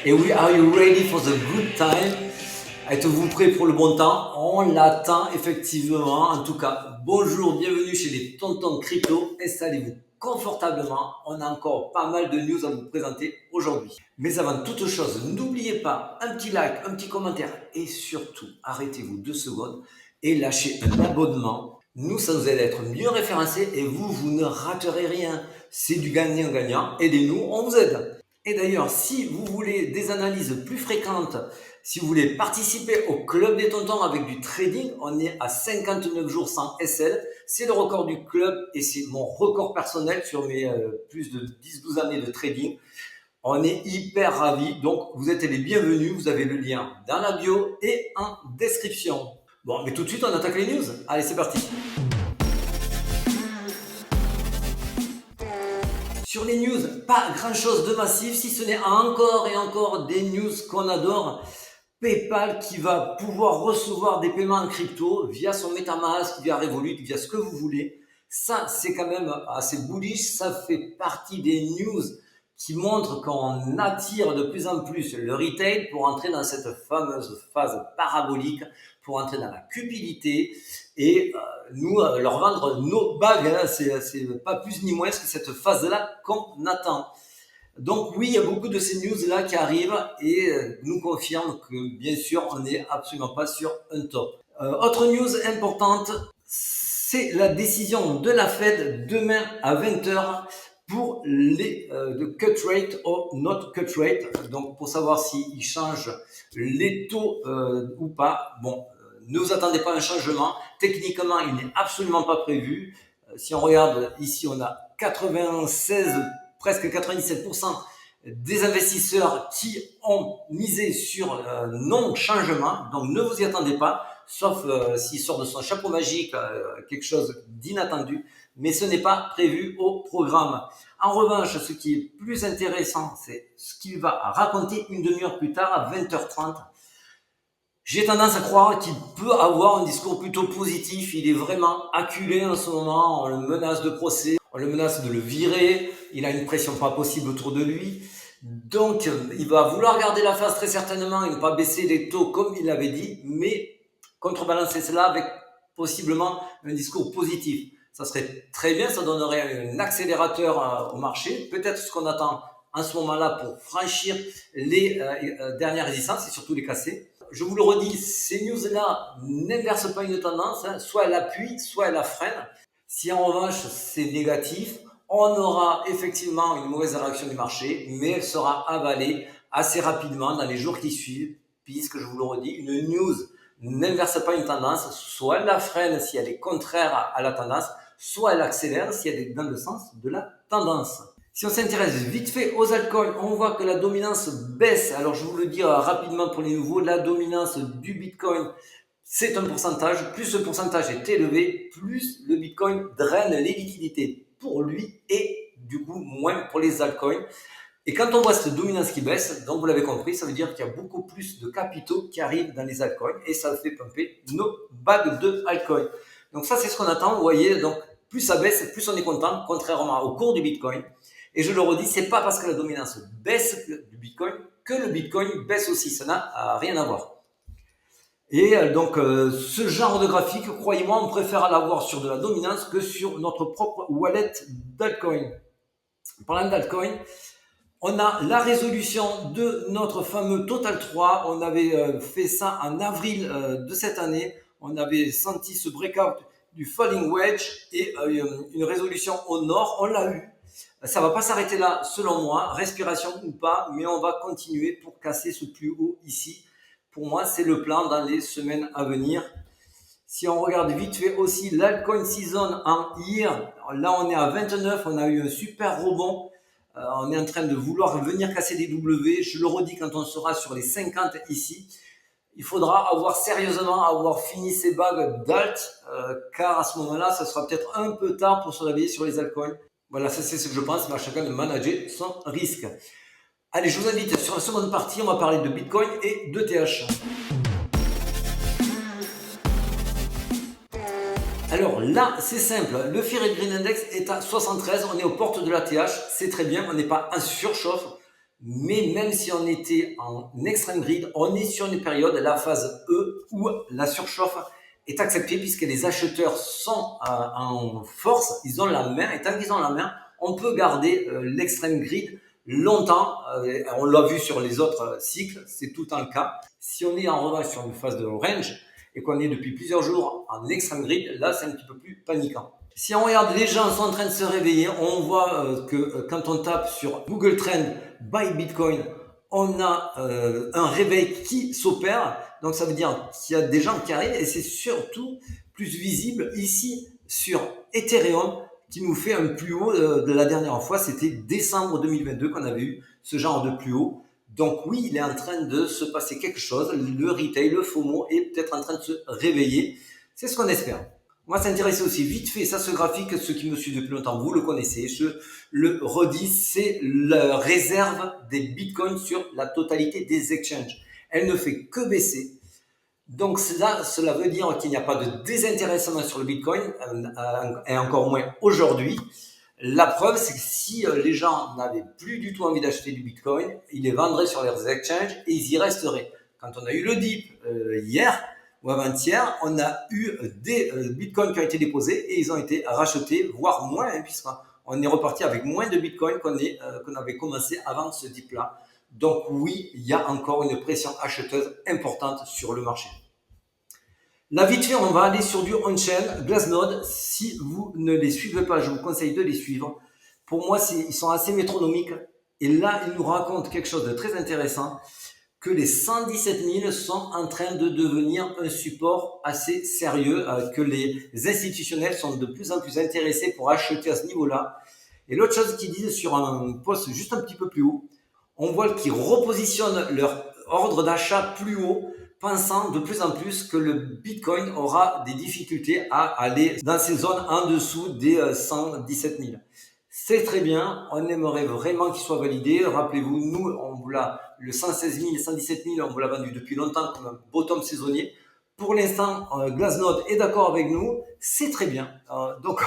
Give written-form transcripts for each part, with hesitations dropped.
Et oui, are you ready for the good time? Êtes-vous prêt pour le bon temps? On l'attend effectivement. En tout cas, bonjour, bienvenue chez les Tontons Crypto. Installez-vous confortablement. On a encore pas mal de news à vous présenter aujourd'hui. Mais avant toute chose, n'oubliez pas un petit like, un petit commentaire et surtout, arrêtez-vous 2 secondes et lâchez un abonnement. Nous, ça nous aide à être mieux référencés et vous ne raterez rien. C'est du gagnant-gagnant. Aidez-nous, on vous aide. Et d'ailleurs, si vous voulez des analyses plus fréquentes, si vous voulez participer au Club des Tontons avec du trading, on est à 59 jours sans SL. C'est le record du club et c'est mon record personnel sur mes plus de 10-12 années de trading. On est hyper ravis. Donc, vous êtes les bienvenus. Vous avez le lien dans la bio et en description. Bon, mais tout de suite, on attaque les news. Allez, c'est parti. Sur les news, pas grand chose de massif, si ce n'est encore et encore des news qu'on adore. PayPal qui va pouvoir recevoir des paiements en crypto via son MetaMask, via Revolut, via ce que vous voulez. Ça, c'est quand même assez bullish. Ça fait partie des news qui montrent qu'on attire de plus en plus le retail pour entrer dans cette fameuse phase parabolique, pour entrer dans la cupidité et nous leur vendre nos bagues. Hein. C'est pas plus ni moins que cette phase-là qu'on attend. Donc oui, il y a beaucoup de ces news-là qui arrivent et nous confirment que bien sûr, on n'est absolument pas sur un top. Autre news importante, c'est la décision de la Fed demain à 20h pour les de cut rate ou not cut rate. Donc pour savoir s'ils changent les taux ou pas. Bon, ne vous attendez pas à un changement. Techniquement, il n'est absolument pas prévu. Si on regarde ici, on a 96, presque 97% des investisseurs qui ont misé sur non-changement. Donc ne vous y attendez pas, sauf s'il sort de son chapeau magique quelque chose d'inattendu. Mais ce n'est pas prévu au programme. En revanche, ce qui est plus intéressant, c'est ce qu'il va raconter une demi-heure plus tard à 20h30. J'ai tendance à croire qu'il peut avoir un discours plutôt positif. Il est vraiment acculé en ce moment. On le menace de procès, on le menace de le virer. Il a une pression pas possible autour de lui. Donc, il va vouloir garder la face très certainement et ne pas baisser les taux comme il l'avait dit, mais contrebalancer cela avec possiblement un discours positif. Ça serait très bien, ça donnerait un accélérateur au marché. Peut-être ce qu'on attend en ce moment-là pour franchir les dernières résistances et surtout les casser. Je vous le redis, ces news-là n'inversent pas une tendance, hein. Soit elle appuie, soit elle la freine. Si en revanche c'est négatif, on aura effectivement une mauvaise réaction du marché, mais elle sera avalée assez rapidement dans les jours qui suivent, puisque je vous le redis, une news n'inverse pas une tendance, soit elle la freine si elle est contraire à la tendance, soit elle accélère si elle est dans le sens de la tendance. Si on s'intéresse vite fait aux altcoins, on voit que la dominance baisse. Alors je vous le dis rapidement pour les nouveaux, la dominance du Bitcoin, c'est un pourcentage. Plus ce pourcentage est élevé, plus le Bitcoin draine les liquidités pour lui et du coup moins pour les altcoins. Et quand on voit cette dominance qui baisse, donc vous l'avez compris, ça veut dire qu'il y a beaucoup plus de capitaux qui arrivent dans les altcoins et ça fait pumper nos bagues de altcoins. Donc ça c'est ce qu'on attend, vous voyez, donc plus ça baisse, plus on est content, contrairement au cours du Bitcoin. Et je le redis, c'est pas parce que la dominance baisse du Bitcoin que le Bitcoin baisse aussi. Ça n'a rien à voir. Et donc, ce genre de graphique, croyez-moi, on préfère l'avoir sur de la dominance que sur notre propre wallet d'altcoin. Parlant d'altcoin, on a la résolution de notre fameux Total 3. On avait fait ça en avril de cette année. On avait senti ce breakout du falling wedge et une résolution au nord. On l'a eu. Ça va pas s'arrêter là, selon moi, respiration ou pas, mais on va continuer pour casser ce plus haut ici. Pour moi, c'est le plan dans les semaines à venir. Si on regarde vite fait aussi l'altcoin season en year, là on est à 29, on a eu un super rebond. On est en train de vouloir venir casser des W. Je le redis quand on sera sur les 50 ici. Il faudra avoir fini ces bagues d'alt, car à ce moment-là, ça sera peut-être un peu tard pour se réveiller sur les altcoins. Voilà, ça c'est ce que je pense, mais à chacun de manager son risque. Allez, je vous invite sur la seconde partie, on va parler de Bitcoin et de TH. Alors là, c'est simple, le Fear and Greed Index est à 73, on est aux portes de la TH, c'est très bien, on n'est pas en surchauffe. Mais même si on était en extreme grid, on est sur une période, la phase E, où la surchauffe est acceptée puisque les acheteurs sont en force, ils ont la main, et tant qu'ils ont la main, on peut garder l'extreme grid longtemps. On l'a vu sur les autres cycles, c'est tout le temps le cas. Si on est en revanche sur une phase de range et qu'on est depuis plusieurs jours en extreme grid, là c'est un petit peu plus paniquant. Si on regarde, les gens sont en train de se réveiller, on voit que quand on tape sur Google Trend Buy Bitcoin, on a un réveil qui s'opère. Donc ça veut dire qu'il y a des gens qui arrivent, et c'est surtout plus visible ici sur Ethereum, qui nous fait un plus haut de la dernière fois. C'était décembre 2022 qu'on avait eu ce genre de plus haut. Donc oui, il est en train de se passer quelque chose. Le retail, le FOMO est peut-être en train de se réveiller. C'est ce qu'on espère. On va s'intéresser aussi vite fait, ça, ce graphique, ceux qui me suivent depuis longtemps, vous le connaissez, je le redis, c'est la réserve des bitcoins sur la totalité des exchanges. Elle ne fait que baisser. Donc cela veut dire qu'il n'y a pas de désintéressement sur le bitcoin, et encore moins aujourd'hui. La preuve, c'est que si les gens n'avaient plus du tout envie d'acheter du bitcoin, ils les vendraient sur leurs exchanges et ils y resteraient. Quand on a eu le dip hier, ou avant-hier, on a eu des bitcoins qui ont été déposés et ils ont été rachetés, voire moins, hein, puisqu'on est reparti avec moins de bitcoins qu'on avait commencé avant ce dip-là. Donc oui, il y a encore une pression acheteuse importante sur le marché. Là, vite fait, on va aller sur du on-chain, Glassnode. Si vous ne les suivez pas, je vous conseille de les suivre. Pour moi, ils sont assez métronomiques. Et là, ils nous racontent quelque chose de très intéressant, que les 117 000 sont en train de devenir un support assez sérieux, que les institutionnels sont de plus en plus intéressés pour acheter à ce niveau-là. Et l'autre chose qu'ils disent sur un poste juste un petit peu plus haut, on voit qu'ils repositionnent leur ordre d'achat plus haut, pensant de plus en plus que le Bitcoin aura des difficultés à aller dans ces zones en dessous des 117 000. C'est très bien, on aimerait vraiment qu'il soit validé. Rappelez-vous, nous, le 116 000, 117 000, on vous l'a vendu depuis longtemps comme un bottom saisonnier. Pour l'instant, Glassnode est d'accord avec nous, c'est très bien. Donc,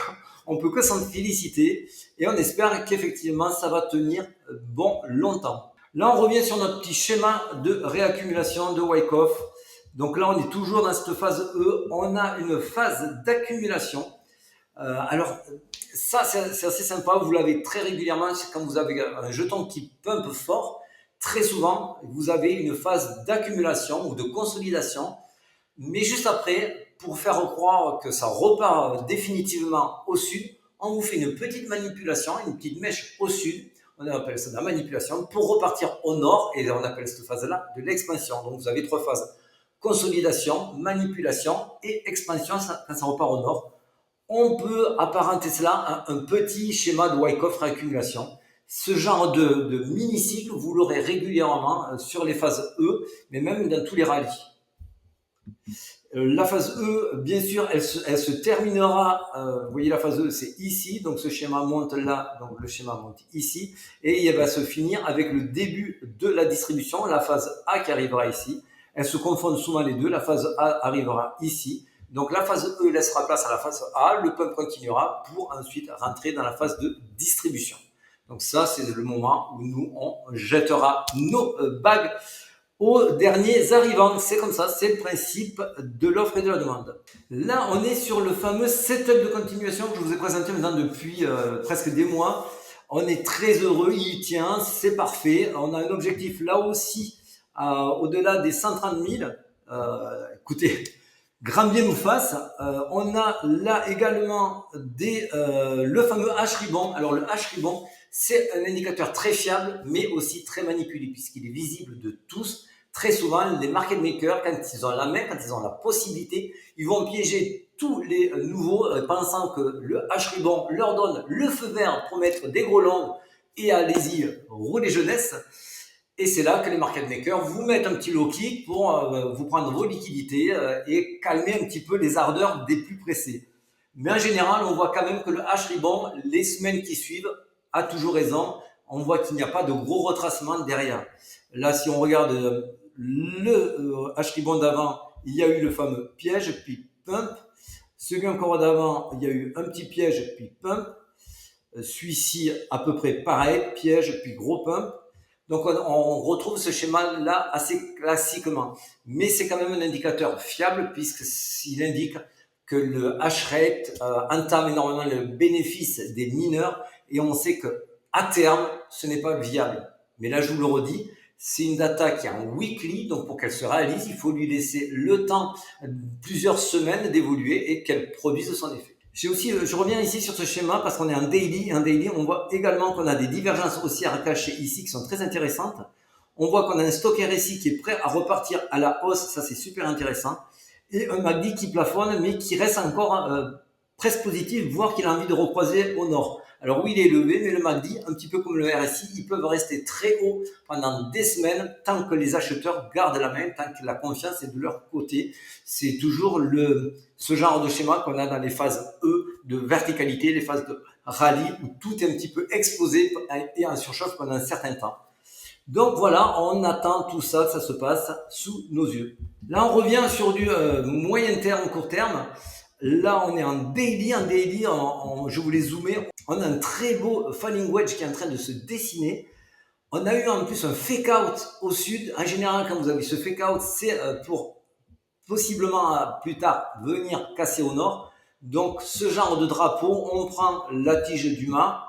on peut que s'en féliciter et on espère qu'effectivement, ça va tenir bon longtemps. Là, on revient sur notre petit schéma de réaccumulation de Wyckoff. Donc là, on est toujours dans cette phase E. On a une phase d'accumulation. Alors, ça, c'est assez sympa. Vous l'avez très régulièrement. C'est quand vous avez un jeton qui pump fort. Très souvent, vous avez une phase d'accumulation ou de consolidation. Mais juste après, pour faire croire que ça repart définitivement au sud, on vous fait une petite manipulation, une petite mèche au sud. On appelle ça de la manipulation pour repartir au nord, et on appelle cette phase-là de l'expansion. Donc vous avez trois phases: consolidation, manipulation et expansion quand ça repart au nord. On peut apparenter cela à un petit schéma de Wyckoff réaccumulation. Ce genre de mini-cycle, vous l'aurez régulièrement sur les phases E, mais même dans tous les rallyes. La phase E, bien sûr, elle se terminera, vous voyez la phase E, c'est ici, donc ce schéma monte là, donc le schéma monte ici, et il va se finir avec le début de la distribution, la phase A qui arrivera ici. Elles se confondent souvent les deux, la phase A arrivera ici, donc la phase E laissera place à la phase A, le pump continuera pour ensuite rentrer dans la phase de distribution. Donc ça, c'est le moment où nous, on jettera nos bagues aux derniers arrivants. C'est comme ça, c'est le principe de l'offre et de la demande. Là, on est sur le fameux setup de continuation que je vous ai présenté maintenant depuis presque des mois. On est très heureux, il tient, c'est parfait. On a un objectif là aussi au-delà des 130 000. Écoutez, grand bien nous fasse. On a là également le fameux H-ribbon. Alors le H-ribbon, c'est un indicateur très fiable, mais aussi très manipulé, puisqu'il est visible de tous. Très souvent, les market makers, quand ils ont la main, quand ils ont la possibilité, ils vont piéger tous les nouveaux, pensant que le H-ribbon leur donne le feu vert pour mettre des gros longs et allez-y, roulez jeunesse. Et c'est là que les market makers vous mettent un petit low kick pour vous prendre vos liquidités et calmer un petit peu les ardeurs des plus pressés. Mais en général, on voit quand même que le H-ribbon, les semaines qui suivent, a toujours raison. On voit qu'il n'y a pas de gros retracement derrière. Là, si on regarde le H-ribbon d'avant, il y a eu le fameux piège, puis pump. Celui encore d'avant, il y a eu un petit piège, puis pump. Celui-ci, à peu près pareil, piège, puis gros pump. Donc on retrouve ce schéma-là assez classiquement. Mais c'est quand même un indicateur fiable puisqu'il indique que le hash rate entame énormément le bénéfice des mineurs et on sait que à terme, ce n'est pas viable. Mais là, je vous le redis, c'est une data qui est en weekly, donc pour qu'elle se réalise, il faut lui laisser le temps, plusieurs semaines d'évoluer et qu'elle produise son effet. Je reviens ici sur ce schéma parce qu'on est en daily. En daily, on voit également qu'on a des divergences haussières cachées ici qui sont très intéressantes. On voit qu'on a un stock RSI qui est prêt à repartir à la hausse, ça c'est super intéressant. Et un MACD qui plafonne mais qui reste encore presque positif, voire qu'il a envie de recroiser au nord. Alors oui, il est élevé, mais le MACD, un petit peu comme le RSI, ils peuvent rester très haut pendant des semaines tant que les acheteurs gardent la main, tant que la confiance est de leur côté. C'est toujours ce genre de schéma qu'on a dans les phases E de verticalité, les phases de rallye où tout est un petit peu explosé et en surchauffe pendant un certain temps. Donc voilà, on attend tout ça, ça se passe sous nos yeux. Là, on revient sur du moyen terme, court terme. Là, on est en daily, je voulais zoomer. On a un très beau falling wedge qui est en train de se dessiner. On a eu en plus un fake out au sud. En général, quand vous avez ce fake out, c'est pour possiblement plus tard venir casser au nord. Donc, ce genre de drapeau, on prend la tige du mât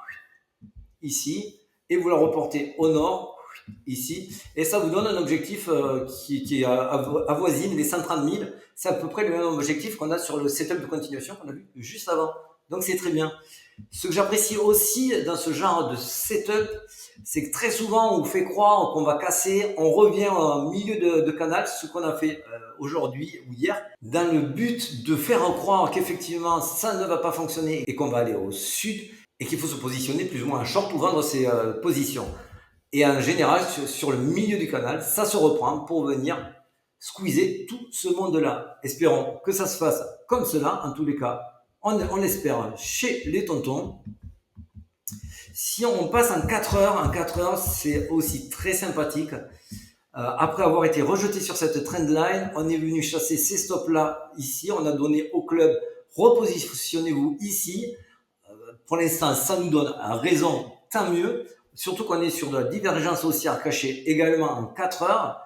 ici et vous la reportez au nord ici, et ça vous donne un objectif qui avoisine les 130 000. C'est à peu près le même objectif qu'on a sur le setup de continuation qu'on a vu juste avant. Donc c'est très bien. Ce que j'apprécie aussi dans ce genre de setup, c'est que très souvent on vous fait croire qu'on va casser, on revient au milieu de canal, ce qu'on a fait aujourd'hui ou hier, dans le but de faire croire qu'effectivement ça ne va pas fonctionner et qu'on va aller au sud et qu'il faut se positionner plus ou moins en short ou vendre ses positions. Et en général, sur le milieu du canal, ça se reprend pour venir squeezer tout ce monde-là. Espérons que ça se fasse comme cela. En tous les cas, on l'espère chez les tontons. Si on passe en 4 heures, c'est aussi très sympathique. Après avoir été rejeté sur cette trendline, on est venu chasser ces stops-là ici. On a donné au club, repositionnez-vous ici. Pour l'instant, ça nous donne raison, tant mieux. Surtout qu'on est sur de la divergence haussière cachée également en 4 heures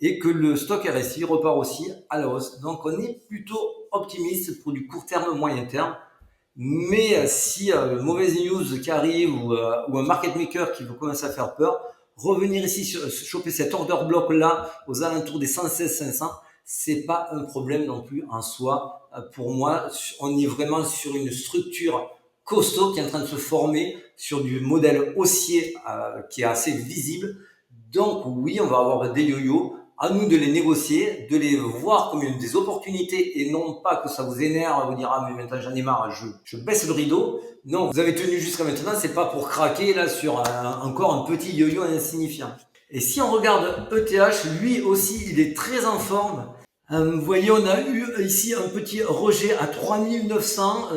et que le stock RSI repart aussi à la hausse. Donc on est plutôt optimiste pour du court terme, moyen terme. Mais si mauvaise news qui arrive ou un market maker qui veut commencer à faire peur, revenir ici choper cet order block là aux alentours des 116 500, c'est pas un problème non plus en soi. Pour moi, on est vraiment sur une structure costaud qui est en train de se former sur du modèle haussier qui est assez visible. Donc oui, on va avoir des yo-yo. À nous de les négocier, de les voir comme des opportunités et non pas que ça vous énerve, vous dire ah mais maintenant j'en ai marre, je baisse le rideau. Non, vous avez tenu jusqu'à maintenant, c'est pas pour craquer là sur encore un petit yo-yo insignifiant. Et si on regarde ETH, lui aussi il est très en forme. Vous voyez, on a eu ici un petit rejet à 3900.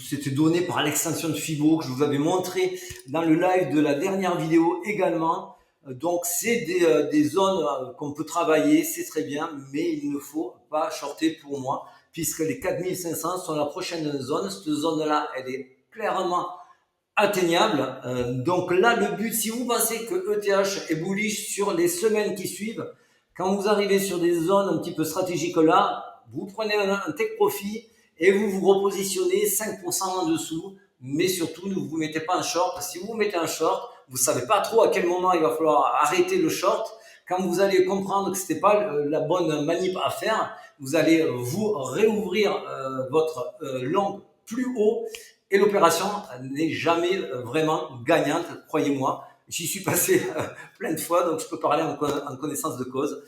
C'était donné par l'extension de Fibo que je vous avais montré dans le live de la dernière vidéo également. Donc, c'est des zones qu'on peut travailler, c'est très bien, mais il ne faut pas shorter pour moi, puisque les 4500 sont la prochaine zone. Cette zone-là, elle est clairement atteignable. Donc là, le but, si vous pensez que ETH est bullish sur les semaines qui suivent, quand vous arrivez sur des zones un petit peu stratégiques là, vous prenez un take profit et vous vous repositionnez 5% en dessous, mais surtout ne vous mettez pas en short. Si vous vous mettez en short, vous savez pas trop à quel moment il va falloir arrêter le short. Quand vous allez comprendre que c'était pas la bonne manip à faire, vous allez vous réouvrir votre long plus haut et l'opération n'est jamais vraiment gagnante, croyez-moi. J'y suis passé plein de fois, donc je peux parler en connaissance de cause.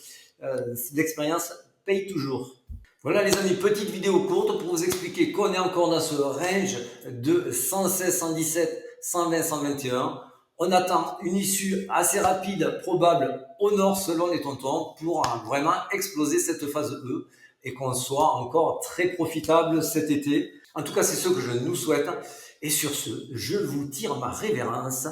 L'expérience paye toujours. Voilà les amis, petite vidéo courte pour vous expliquer qu'on est encore dans ce range de 116, 117, 120, 121. On attend une issue assez rapide, probable au nord selon les tontons pour vraiment exploser cette phase E et qu'on soit encore très profitable cet été. En tout cas, c'est ce que je nous souhaite. Et sur ce, je vous tire ma révérence.